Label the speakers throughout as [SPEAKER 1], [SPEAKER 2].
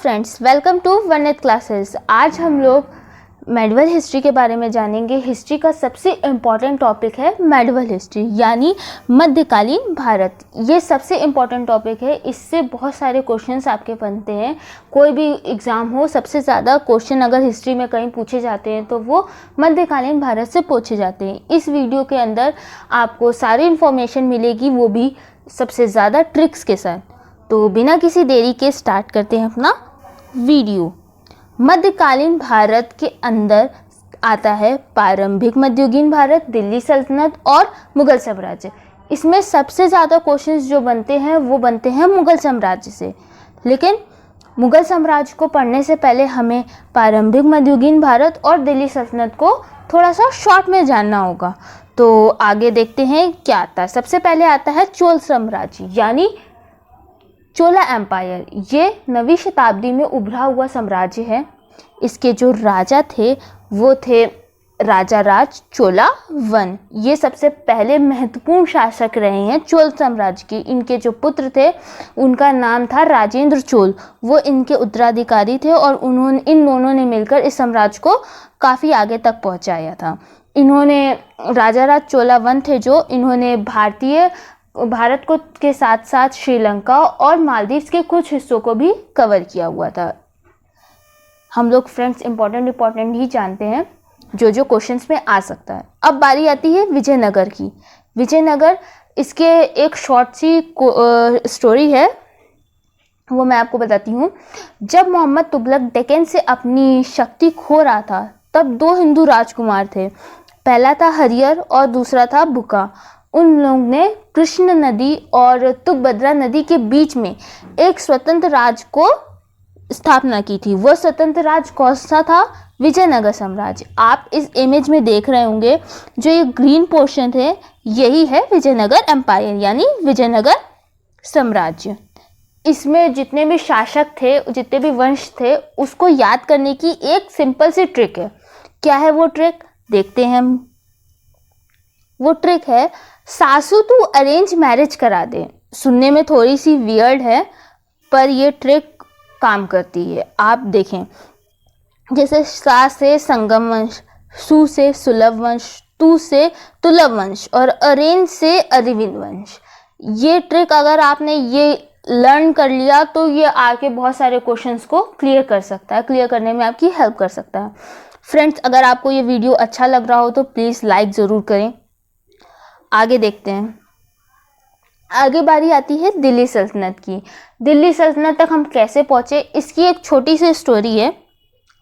[SPEAKER 1] Friends, welcome to OneNet classes. आज हम लोग मेडिवल हिस्ट्री के बारे में जानेंगे। हिस्ट्री का सबसे इम्पॉर्टेंट टॉपिक है मेडिवल हिस्ट्री यानी मध्यकालीन भारत। ये सबसे इम्पॉर्टेंट टॉपिक है, इससे बहुत सारे क्वेश्चंस आपके बनते हैं। कोई भी एग्ज़ाम हो, सबसे ज़्यादा क्वेश्चन अगर हिस्ट्री में कहीं पूछे जाते हैं तो वो मध्यकालीन भारत से पूछे जाते हैं। इस वीडियो के अंदर आपको सारी इन्फॉर्मेशन मिलेगी, वो भी सबसे ज़्यादा ट्रिक्स के साथ। तो बिना किसी देरी के स्टार्ट करते हैं अपना वीडियो। मध्यकालीन भारत के अंदर आता है प्रारंभिक मध्ययुगीन भारत, दिल्ली सल्तनत और मुगल साम्राज्य। इसमें सबसे ज़्यादा क्वेश्चंस जो बनते हैं वो बनते हैं मुगल साम्राज्य से। लेकिन मुगल साम्राज्य को पढ़ने से पहले हमें प्रारंभिक मध्ययुगीन भारत और दिल्ली सल्तनत को थोड़ा सा शॉर्ट में जानना होगा। तो आगे देखते हैं क्या आता है। सबसे पहले आता है चोल साम्राज्य यानी चोला एम्पायर। ये 9वीं शताब्दी में उभरा हुआ साम्राज्य है। इसके जो राजा थे वो थे राजा राज चोला वन। ये सबसे पहले महत्वपूर्ण शासक रहे हैं चोल साम्राज्य के। इनके जो पुत्र थे उनका नाम था राजेंद्र चोल, वो इनके उत्तराधिकारी थे और इन दोनों ने मिलकर इस साम्राज्य को काफ़ी आगे तक पहुंचाया था। इन्होंने राजा राज चोला वन थे जो इन्होंने भारत को के साथ साथ श्रीलंका और मालदीव के कुछ हिस्सों को भी कवर किया हुआ था। हम लोग फ्रेंड्स इम्पोर्टेंट ही जानते हैं जो क्वेश्चंस में आ सकता है। अब बारी आती है विजयनगर की। विजयनगर, इसके एक शॉर्ट सी स्टोरी है, वो मैं आपको बताती हूँ। जब मोहम्मद तुगलक डेक्कन से अपनी शक्ति खो रहा था तब 2 हिंदू राजकुमार थे। पहला था हरिहर और दूसरा था बुका। उन लोगों ने कृष्ण नदी और तुंगभद्रा नदी के बीच में एक स्वतंत्र राज्य को स्थापना की थी। वह स्वतंत्र राज्य कौन सा था? विजयनगर साम्राज्य। आप इस इमेज में देख रहे होंगे, जो ये ग्रीन पोर्शन है यही है विजयनगर एम्पायर यानी विजयनगर साम्राज्य। इसमें जितने भी शासक थे, जितने भी वंश थे, उसको याद करने की एक सिंपल सी ट्रिक है। क्या है वो ट्रिक? देखते हैं हम। वो ट्रिक है सासू तू अरेंज मैरिज करा दे। सुनने में थोड़ी सी वियर्ड है पर ये ट्रिक काम करती है। आप देखें, जैसे सा से संगम वंश, सु से सुलभ वंश, तू से तुलभ वंश और अरेंज से अरविंद वंश। ये ट्रिक अगर आपने ये लर्न कर लिया तो ये आके बहुत सारे क्वेश्चंस को क्लियर कर सकता है, क्लियर करने में आपकी हेल्प कर सकता है। फ्रेंड्स, अगर आपको ये वीडियो अच्छा लग रहा हो तो प्लीज़ लाइक ज़रूर करें। आगे देखते हैं। आगे बारी आती है दिल्ली सल्तनत की। दिल्ली सल्तनत तक हम कैसे पहुँचे, इसकी एक छोटी सी स्टोरी है,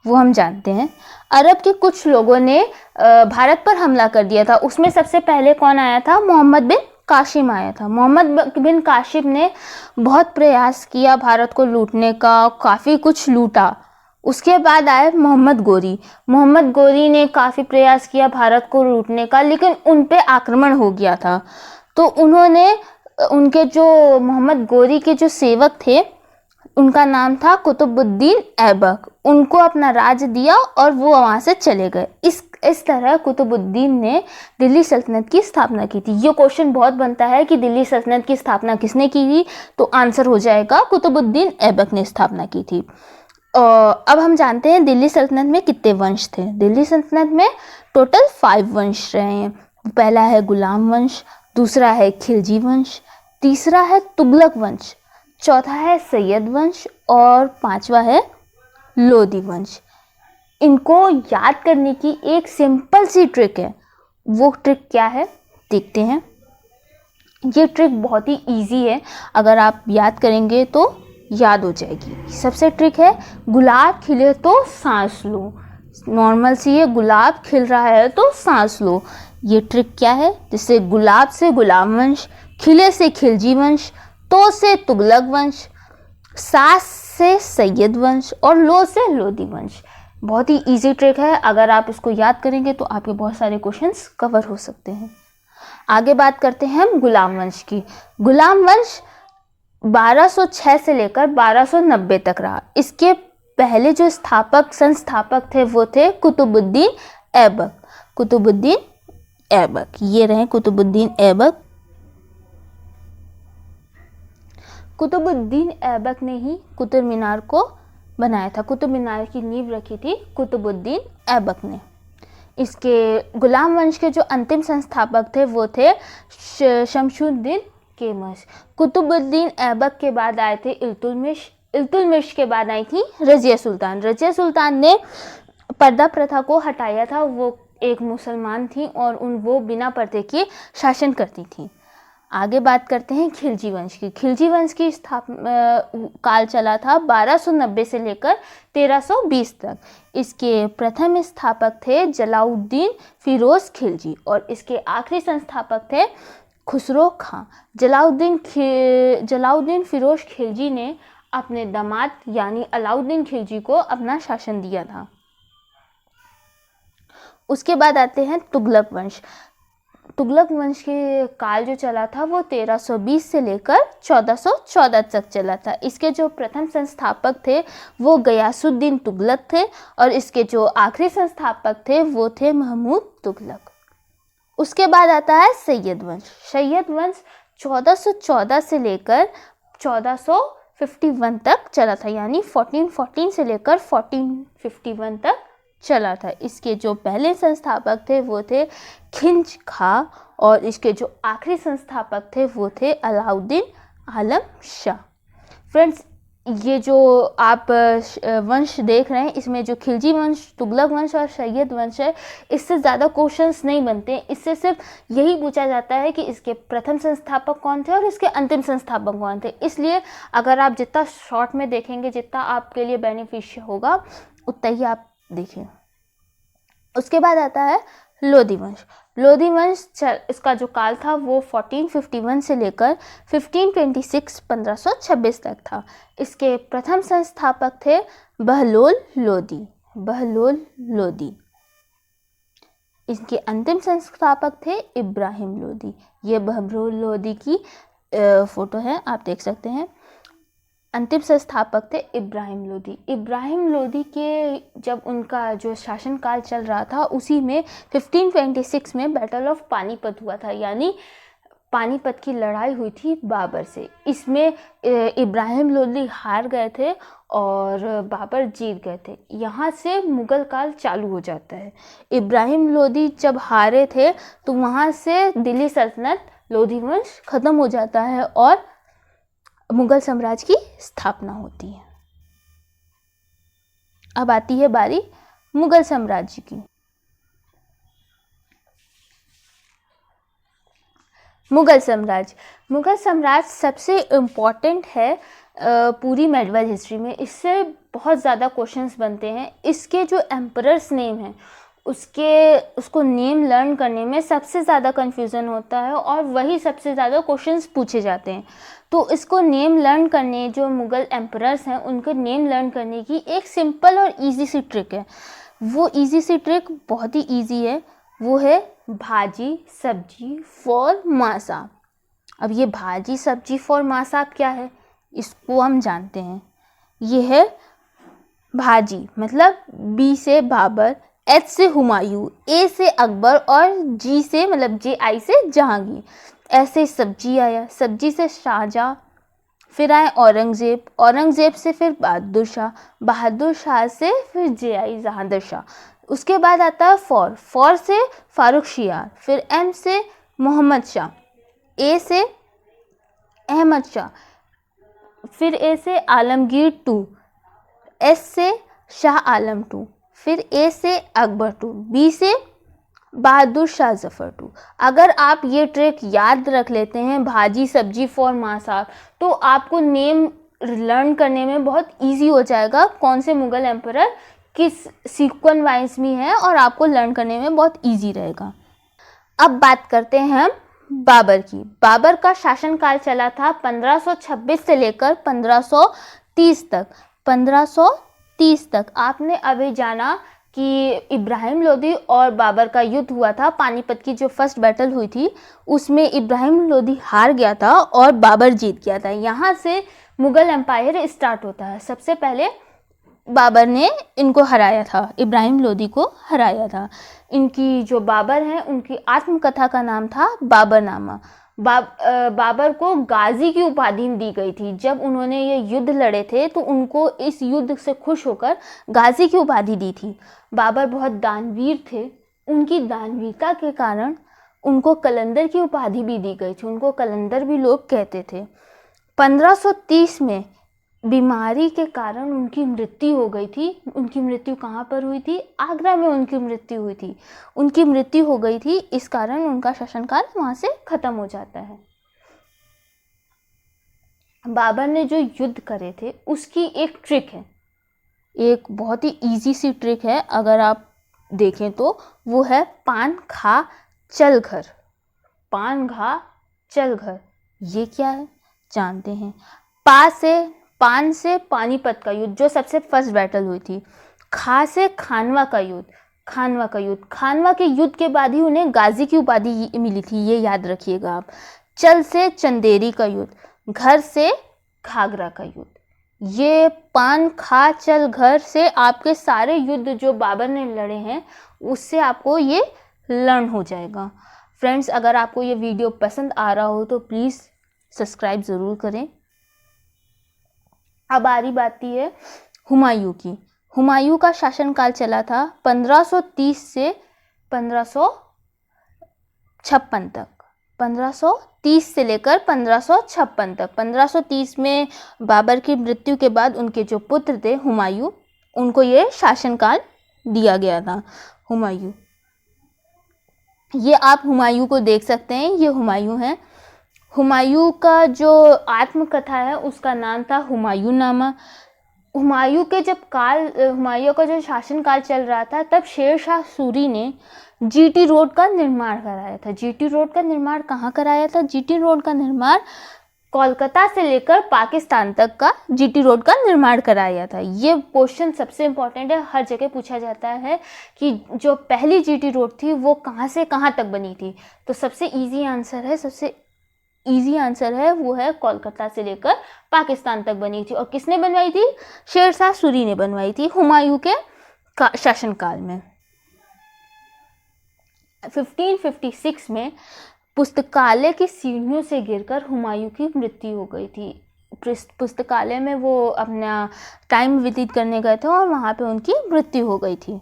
[SPEAKER 1] वो हम जानते हैं। अरब के कुछ लोगों ने भारत पर हमला कर दिया था। उसमें सबसे पहले कौन आया था? मोहम्मद बिन कासिम आया था। मोहम्मद बिन कासिम ने बहुत प्रयास किया भारत को लूटने का, काफ़ी कुछ लूटा। उसके बाद आए मोहम्मद गोरी। मोहम्मद गोरी ने काफ़ी प्रयास किया भारत को लूटने का, लेकिन उन पे आक्रमण हो गया था। तो उन्होंने उनके जो मोहम्मद गोरी के जो सेवक थे उनका नाम था कुतुबुद्दीन ऐबक, उनको अपना राज्य दिया और वो वहाँ से चले गए। इस तरह कुतुबुद्दीन ने दिल्ली सल्तनत की स्थापना की थी। ये क्वेश्चन बहुत बनता है कि दिल्ली सल्तनत की स्थापना किसने की थी, तो आंसर हो जाएगा कुतुबुद्दीन ऐबक ने स्थापना की थी। अब हम जानते हैं दिल्ली सल्तनत में कितने वंश थे। दिल्ली सल्तनत में टोटल 5 वंश रहे हैं। पहला है गुलाम वंश, दूसरा है खिलजी वंश, तीसरा है तुगलक वंश, चौथा है सैयद वंश और 5वां है लोधी वंश। इनको याद करने की एक सिंपल सी ट्रिक है। वो ट्रिक क्या है देखते हैं। ये ट्रिक बहुत ही इजी है, अगर आप याद करेंगे तो याद हो जाएगी। सबसे ट्रिक है गुलाब खिले तो सांस लो। नॉर्मल सी है, गुलाब खिल रहा है तो सांस लो। ये ट्रिक क्या है? जैसे गुलाब से गुलाम वंश, खिले से खिलजी वंश, तो से तुगलक वंश, सास से सैयद वंश और लो से लोधी वंश। बहुत ही इजी ट्रिक है, अगर आप इसको याद करेंगे तो आपके बहुत सारे क्वेश्चंस कवर हो सकते हैं। आगे बात करते हैं हम गुलाम वंश की। गुलाम वंश 1206 से लेकर 1290 तक रहा। इसके पहले जो संस्थापक थे वो थे कुतुबुद्दीन ऐबक। कुतुबुद्दीन ऐबक, ये रहे कुतुबुद्दीन ऐबक। कुतुबुद्दीन ऐबक ने ही कुतुब मीनार को बनाया था। कुतुब मीनार की नींव रखी थी कुतुबुद्दीन ऐबक ने। इसके गुलाम वंश के जो अंतिम संस्थापक थे वो थे शमशुद्दीन केमस। कुतुबुद्दीन ऐबक के बाद आए थे इल्तुतमिश। इल्तुतमिश के बाद आई थी रज़िया सुल्तान। रज़िया सुल्तान ने पर्दा प्रथा को हटाया था। वो एक मुसलमान थी और वो बिना पर्दे के शासन करती थी। आगे बात करते हैं खिलजी वंश की। खिलजी वंश की काल चला था 1290 से लेकर 1320 तक। इसके प्रथम स्थापक थे जलाउद्दीन फिरोज खिलजी और इसके आखिरी संस्थापक थे खुसरो खां। जलाउद्दीन फिरोज खिलजी ने अपने दामाद यानी अलाउद्दीन खिलजी को अपना शासन दिया था। उसके बाद आते हैं तुगलक वंश। तुगलक वंश के काल जो चला था वो 1320 से लेकर 1414 तक चला था। इसके जो प्रथम संस्थापक थे वो गयासुद्दीन तुगलक थे और इसके जो आखिरी संस्थापक थे वो थे महमूद तुगलक। उसके बाद आता है सैयद वंश। सैयद वंश 1414 से लेकर 1451 तक चला था, यानी 1414 से लेकर 1451 तक चला था। इसके जो पहले संस्थापक थे वो थे खिंज खां और इसके जो आखिरी संस्थापक थे वो थे अलाउद्दीन आलम शाह। फ्रेंड्स, ये जो आप वंश देख रहे हैं इसमें जो खिलजी वंश, तुगलक वंश और सैयद वंश है, इससे ज़्यादा क्वेश्चंस नहीं बनते। इससे सिर्फ यही पूछा जाता है कि इसके प्रथम संस्थापक कौन थे और इसके अंतिम संस्थापक कौन थे। इसलिए अगर आप जितना शॉर्ट में देखेंगे, जितना आपके लिए बेनिफिशियल होगा, उतना ही आप देखें। उसके बाद आता है लोधी वंश। लोधी वंश इसका जो काल था वो 1451 से लेकर 1526 तक था। इसके प्रथम संस्थापक थे बहलोल लोदी। इसके अंतिम संस्थापक थे इब्राहिम लोदी। ये बहलोल लोदी की फोटो है, आप देख सकते हैं। अंतिम संस्थापक थे इब्राहिम लोदी। इब्राहिम लोदी के जब उनका जो शासनकाल चल रहा था उसी में 1526 में बैटल ऑफ पानीपत हुआ था, यानी पानीपत की लड़ाई हुई थी बाबर से। इसमें इब्राहिम लोदी हार गए थे और बाबर जीत गए थे। यहाँ से मुग़ल काल चालू हो जाता है। इब्राहिम लोदी जब हारे थे तो वहाँ से दिल्ली सल्तनत, लोधी वंश ख़त्म हो जाता है और मुगल साम्राज्य की स्थापना होती है। अब आती है बारी मुगल साम्राज्य की। मुगल साम्राज्य सबसे इम्पॉर्टेंट है पूरी मेडिवल हिस्ट्री में। इससे बहुत ज़्यादा क्वेश्चंस बनते हैं। इसके जो एम्परर्स नेम हैं उसको नेम लर्न करने में सबसे ज़्यादा कन्फ्यूज़न होता है और वही सबसे ज़्यादा क्वेश्चंस पूछे जाते हैं। तो इसको नेम लर्न करने, जो मुग़ल एम्परर्स हैं उनको नेम लर्न करने की एक सिंपल और इजी सी ट्रिक है। वो इजी सी ट्रिक बहुत ही इजी है, वो है भाजी सब्जी फॉर माँ साहब। अब ये भाजी सब्जी फॉर माँ साहब क्या है, इसको हम जानते हैं। ये है भाजी मतलब बी से बाबर, एच से हुमायूं, ए से अकबर और जी से मतलब JI से जहांगीर। ऐसे सब्जी आया, सब्जी से शाहजहाँ, फिर आए औरंगज़ेब, औरंगज़ेब से फिर बहादुर शाह, बहादुर शाह से फिर JI जहांगीर शाह। उसके बाद आता है फॉर से फारूक शियार, फिर M से मोहम्मद शाह, A से अहमद शाह, फिर A से आलमगीर 2, S से शाह आलम 2, फिर A से अकबर 2, B से बहादुर शाह जफ़र 2। अगर आप ये ट्रिक याद रख लेते हैं, भाजी सब्जी फॉर माँ साहब, तो आपको नेम लर्न करने में बहुत इजी हो जाएगा कौन से मुग़ल एम्परर किस सीक्वेंस वाइज में है और आपको लर्न करने में बहुत इजी रहेगा। अब बात करते हैं हम बाबर की। बाबर का शासनकाल चला था 1526 से लेकर 1530 तक। 1530 तक आपने अभी जाना कि इब्राहिम लोदी और बाबर का युद्ध हुआ था। पानीपत की जो फर्स्ट बैटल हुई थी उसमें इब्राहिम लोदी हार गया था और बाबर जीत गया था। यहाँ से मुग़ल एम्पायर स्टार्ट होता है। सबसे पहले बाबर ने इनको हराया था, इब्राहिम लोदी को हराया था। इनकी जो बाबर हैं उनकी आत्मकथा का नाम था बाबरनामा। बाबर को गाजी की उपाधि दी गई थी। जब उन्होंने ये युद्ध लड़े थे तो उनको इस युद्ध से खुश होकर गाजी की उपाधि दी थी। बाबर बहुत दानवीर थे, उनकी दानवीरता के कारण उनको कलंदर की उपाधि भी दी गई थी, उनको कलंदर भी लोग कहते थे। 1530 में बीमारी के कारण उनकी मृत्यु हो गई थी। उनकी मृत्यु कहाँ पर हुई थी? आगरा में उनकी मृत्यु हुई थी। उनकी मृत्यु हो गई थी, इस कारण उनका शासनकाल वहाँ से खत्म हो जाता है। बाबर ने जो युद्ध करे थे उसकी एक ट्रिक है, एक बहुत ही इजी सी ट्रिक है अगर आप देखें तो, वो है पान खा चल घर। पान खा चल घर, ये क्या है जानते हैं। पान से पानीपत का युद्ध जो सबसे फर्स्ट बैटल हुई थी। खा से खानवा का युद्ध। खानवा के युद्ध के बाद ही उन्हें गाजी की उपाधि मिली थी, ये याद रखिएगा आप। चल से चंदेरी का युद्ध। घर से घाघरा का युद्ध। ये पान खा चल घर से आपके सारे युद्ध जो बाबर ने लड़े हैं उससे आपको ये लर्न हो जाएगा। फ्रेंड्स, अगर आपको ये वीडियो पसंद आ रहा हो तो प्लीज़ सब्सक्राइब ज़रूर करें। अब बारी बाती है हुमायूं की। हुमायूं का शासनकाल चला था 1530 से 1556 तक। 1530 से लेकर 1556 तक। 1530 में बाबर की मृत्यु के बाद उनके जो पुत्र थे हुमायूं, उनको ये शासनकाल दिया गया था। हुमायूं, ये आप हुमायूं को देख सकते हैं, ये हुमायूं हैं। हुमायूं का जो आत्मकथा है उसका नाम था हुमायूंनामा। हुमायूं का जो शासनकाल चल रहा था तब शेरशाह सूरी ने जीटी रोड का निर्माण कराया था। जीटी रोड का निर्माण कहाँ कराया था? जीटी रोड का निर्माण कोलकाता से लेकर पाकिस्तान तक का जीटी रोड का निर्माण कराया था। ये क्वेश्चन सबसे इम्पोर्टेंट है, हर जगह पूछा जाता है कि जो पहली जीटी रोड थी वो कहाँ से कहाँ तक बनी थी। तो सबसे इजी आंसर है वो है कोलकाता से लेकर पाकिस्तान तक बनी थी। और किसने बनवाई थी? शेरशाह सूरी ने बनवाई थी हुमायूं के शासनकाल में। 1556 में पुस्तकालय की सीढ़ियों से गिरकर हुमायूं की मृत्यु हो गई थी। पुस्तकालय में वो अपना टाइम व्यतीत करने गए थे और वहाँ पे उनकी मृत्यु हो गई थी।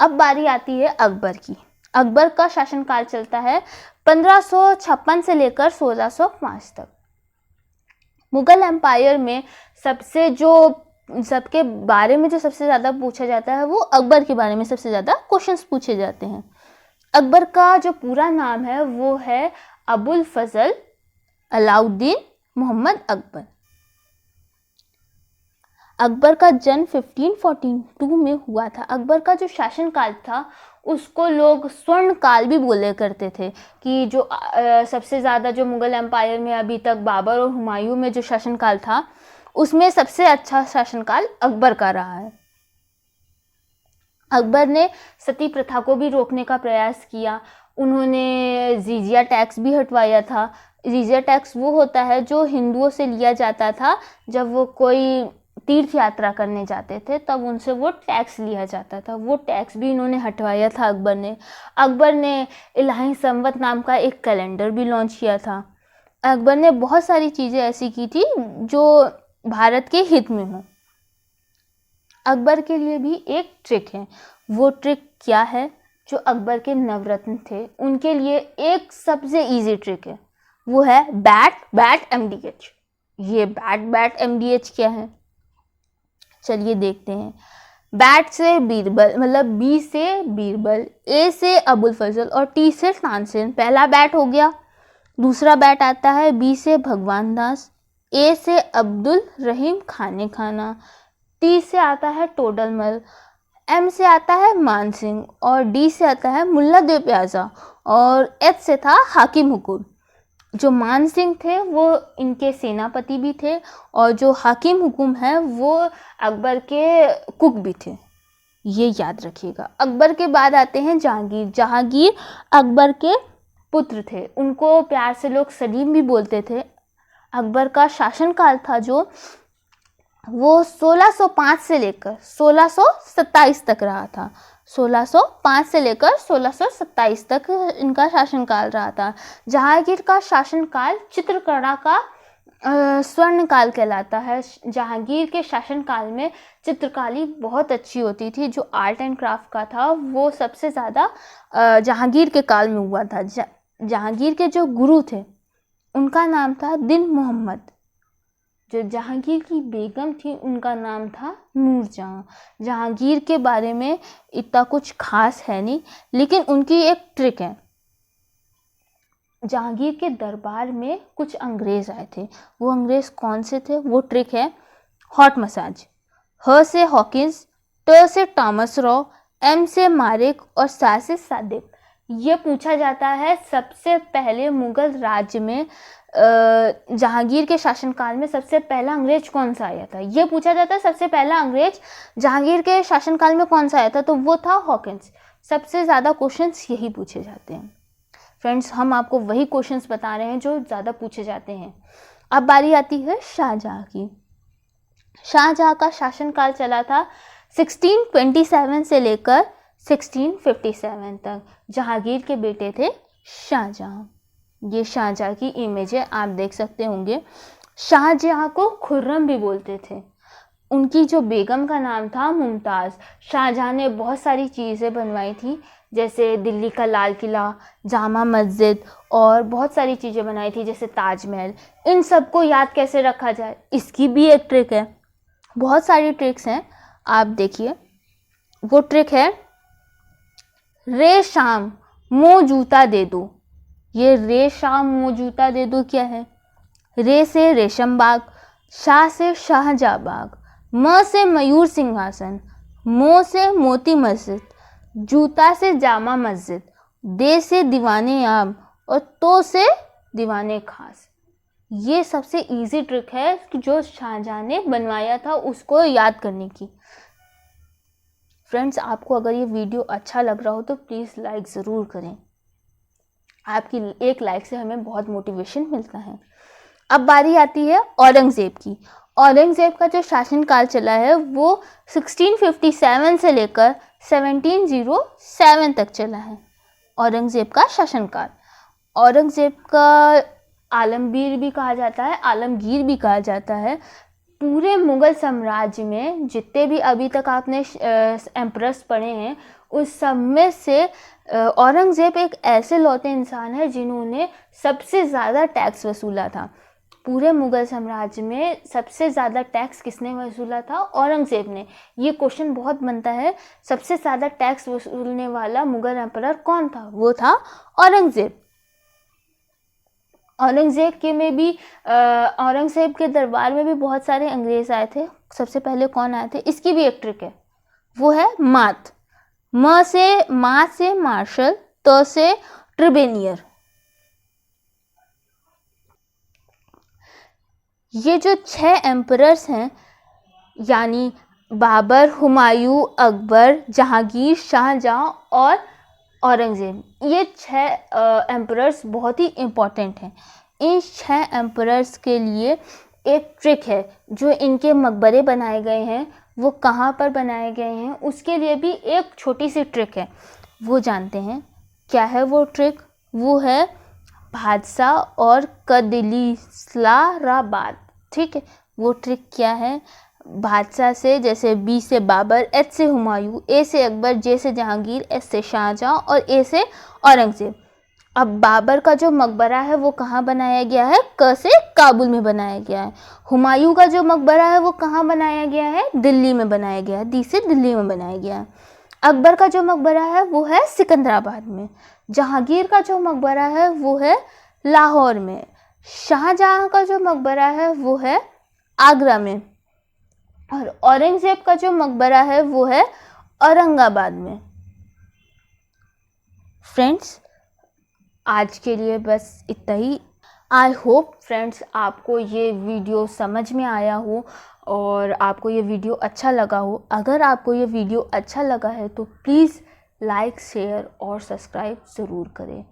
[SPEAKER 1] अब बारी आती है अकबर की। अकबर का शासनकाल चलता है 1556 से लेकर 1605 तक। मुगल एम्पायर में सबके बारे में जो सबसे ज़्यादा पूछा जाता है वो अकबर के बारे में सबसे ज़्यादा क्वेश्चंस पूछे जाते हैं। अकबर का जो पूरा नाम है वो है अबुल फजल अलाउद्दीन मोहम्मद अकबर। अकबर का जन्म 1542 में हुआ था। अकबर का जो शासनकाल था उसको लोग स्वर्ण काल भी बोले करते थे कि जो सबसे ज़्यादा जो मुगल एम्पायर में अभी तक बाबर और हुमायूं में जो शासनकाल था उसमें सबसे अच्छा शासनकाल अकबर का रहा है। अकबर ने सती प्रथा को भी रोकने का प्रयास किया। उन्होंने जिजिया टैक्स भी हटवाया था। जिजिया टैक्स वो होता है जो हिंदुओं से लिया जाता था जब वो कोई तीर्थ यात्रा करने जाते थे, तब उनसे वो टैक्स लिया जाता था। वो टैक्स भी इन्होंने हटवाया था अकबर ने इलाही संवत नाम का एक कैलेंडर भी लॉन्च किया था। अकबर ने बहुत सारी चीज़ें ऐसी की थी जो भारत के हित में हो। अकबर के लिए भी एक ट्रिक है। वो ट्रिक क्या है? जो अकबर के नवरत्न थे उनके लिए एक सबसे इजी ट्रिक है, वो है बैट MDH। ये बैट MDH क्या है? चलिए देखते हैं। बैट से बीरबल, मतलब बी से बीरबल, ए से अबुल फजल और टी से तानसेन। पहला बैट हो गया। दूसरा बैट आता है बी से भगवान दास, ए से अब्दुल रहीम खाना, टी से आता है टोडरमल, एम से आता है मान सिंह और डी से आता है मुल्ला देव प्याजा और एच से था हाकिम हुकुम। जो मान सिंह थे वो इनके सेनापति भी थे और जो हाकिम हुकुम है वो अकबर के कुक भी थे, ये याद रखिएगा। अकबर के बाद आते हैं जहांगीर अकबर के पुत्र थे। उनको प्यार से लोग सलीम भी बोलते थे। अकबर का शासनकाल था जो वो 1605 से लेकर 1627 तक रहा था। 1605 से लेकर 1627 तक इनका शासनकाल रहा था। जहांगीर का शासनकाल चित्रकला का स्वर्ण काल कहलाता है। जहांगीर के शासनकाल में चित्रकारी बहुत अच्छी होती थी। जो आर्ट एंड क्राफ्ट का था वो सबसे ज़्यादा जहांगीर के काल में हुआ था। जहांगीर के जो गुरु थे उनका नाम था दिन मोहम्मद। जो जहांगीर की बेगम थी उनका नाम था नूरजहां। जहांगीर के बारे में इतना कुछ खास है नहीं, लेकिन उनकी एक ट्रिक है। जहांगीर के दरबार में कुछ अंग्रेज़ आए थे। वो अंग्रेज़ कौन से थे? वो ट्रिक है हॉट मसाज। ह से हॉकिंस, ट से टॉमस रॉ, एम से मारिक और सा से सादिक। ये पूछा जाता है सबसे पहले मुगल राज्य में जहांगीर के शासनकाल में सबसे पहला अंग्रेज कौन सा आया था। ये पूछा जाता है सबसे पहला अंग्रेज जहांगीर के शासनकाल में कौन सा आया था, तो वो था हॉकिंस। सबसे ज़्यादा क्वेश्चंस यही पूछे जाते हैं। फ्रेंड्स, हम आपको वही क्वेश्चंस बता रहे हैं जो ज़्यादा पूछे जाते हैं। अब बारी आती है शाहजहाँ की। शाहजहाँ का शासनकाल चला था 1627 से लेकर 1657 तक। जहांगीर के बेटे थे शाहजहाँ। ये शाहजहाँ की इमेज है, आप देख सकते होंगे। शाहजहाँ को खुर्रम भी बोलते थे। उनकी जो बेगम का नाम था मुमताज़। शाहजहाँ ने बहुत सारी चीज़ें बनवाई थी, जैसे दिल्ली का लाल किला, जामा मस्जिद और बहुत सारी चीज़ें बनाई थी, जैसे ताजमहल। इन सबको याद कैसे रखा जाए, इसकी भी एक ट्रिक है। बहुत सारी ट्रिक्स हैं, आप देखिए। वो ट्रिक है रे शाम मो जूता दे दो। ये रे शाम मो जूता दे दो क्या है? रे से रेशम बाग, शाह से शाहजहाँ बाग, म से मयूर सिंहासन, मो से मोती मस्जिद, जूता से जामा मस्जिद, दे से दीवाने आम और तो से दीवाने खास। ये सबसे इजी ट्रिक है कि जो शाहजहाँ ने बनवाया था उसको याद करने की। फ्रेंड्स, आपको अगर ये वीडियो अच्छा लग रहा हो तो प्लीज़ लाइक ज़रूर करें। आपकी एक लाइक से हमें बहुत मोटिवेशन मिलता है। अब बारी आती है औरंगज़ेब की। औरंगज़ेब का जो शासनकाल चला है वो 1657 से लेकर 1707 तक चला है। औरंगज़ेब का शासनकाल। औरंगज़ेब का आलमगीर भी कहा जाता है, आलमगीर भी कहा जाता है। पूरे मुग़ल साम्राज्य में जितने भी अभी तक आपने एम्परर्स पढ़े हैं, उस सब में से औरंगज़ेब एक ऐसे लौते इंसान है जिन्होंने सबसे ज़्यादा टैक्स वसूला था। पूरे मुग़ल साम्राज्य में सबसे ज़्यादा टैक्स किसने वसूला था? औरंगज़ेब ने। ये क्वेश्चन बहुत बनता है, सबसे ज़्यादा टैक्स वसूलने वाला मुग़ल एम्परर कौन था? वो था औरंगज़ेब। औरंगज़ेब के में भी औरंगज़ेब के दरबार में भी बहुत सारे अंग्रेज़ आए थे। सबसे पहले कौन आए थे? इसकी भी एक ट्रिक है, वो है मात। म से मार्शल, त से ट्रिबेनियर। ये जो 6 एम्परर्स हैं, यानी बाबर, हुमायूं, अकबर, जहांगीर, शाहजहाँ और औरंगज़ेब, ये 6 एम्परर्स बहुत ही इम्पॉर्टेंट हैं। इन 6 एम्परर्स के लिए एक ट्रिक है। जो इनके मकबरे बनाए गए हैं वो कहाँ पर बनाए गए हैं, उसके लिए भी एक छोटी सी ट्रिक है, वो जानते हैं। क्या है वो ट्रिक? वो है भादसा और कदिलिस्लाराबाद। ठीक है, वो ट्रिक क्या है? भादसा से, जैसे बी से बाबर, एच से हुमायूं, ए से अकबर, जे से जहांगीर, एस से शाहजहाँ और ए से औरंगज़ेब। अब बाबर का जो मकबरा है वो कहाँ बनाया गया है? क से काबुल में बनाया गया है। हुमायूं का जो मकबरा है वो कहाँ बनाया गया है? दिल्ली में बनाया गया है। दी से दिल्ली में बनाया गया है। अकबर का जो मकबरा है वो है सिकंदराबाद में। जहांगीर का जो मकबरा है वो है लाहौर में। शाहजहाँ का जो मकबरा है वो है आगरा में। और औरंगज़ेब का जो मकबरा है वो है औरंगाबाद में। फ्रेंड्स, आज के लिए बस इतना ही। आई होप फ्रेंड्स आपको ये वीडियो समझ में आया हो और आपको ये वीडियो अच्छा लगा हो। अगर आपको ये वीडियो अच्छा लगा है तो प्लीज़ लाइक, शेयर और सब्सक्राइब ज़रूर करें।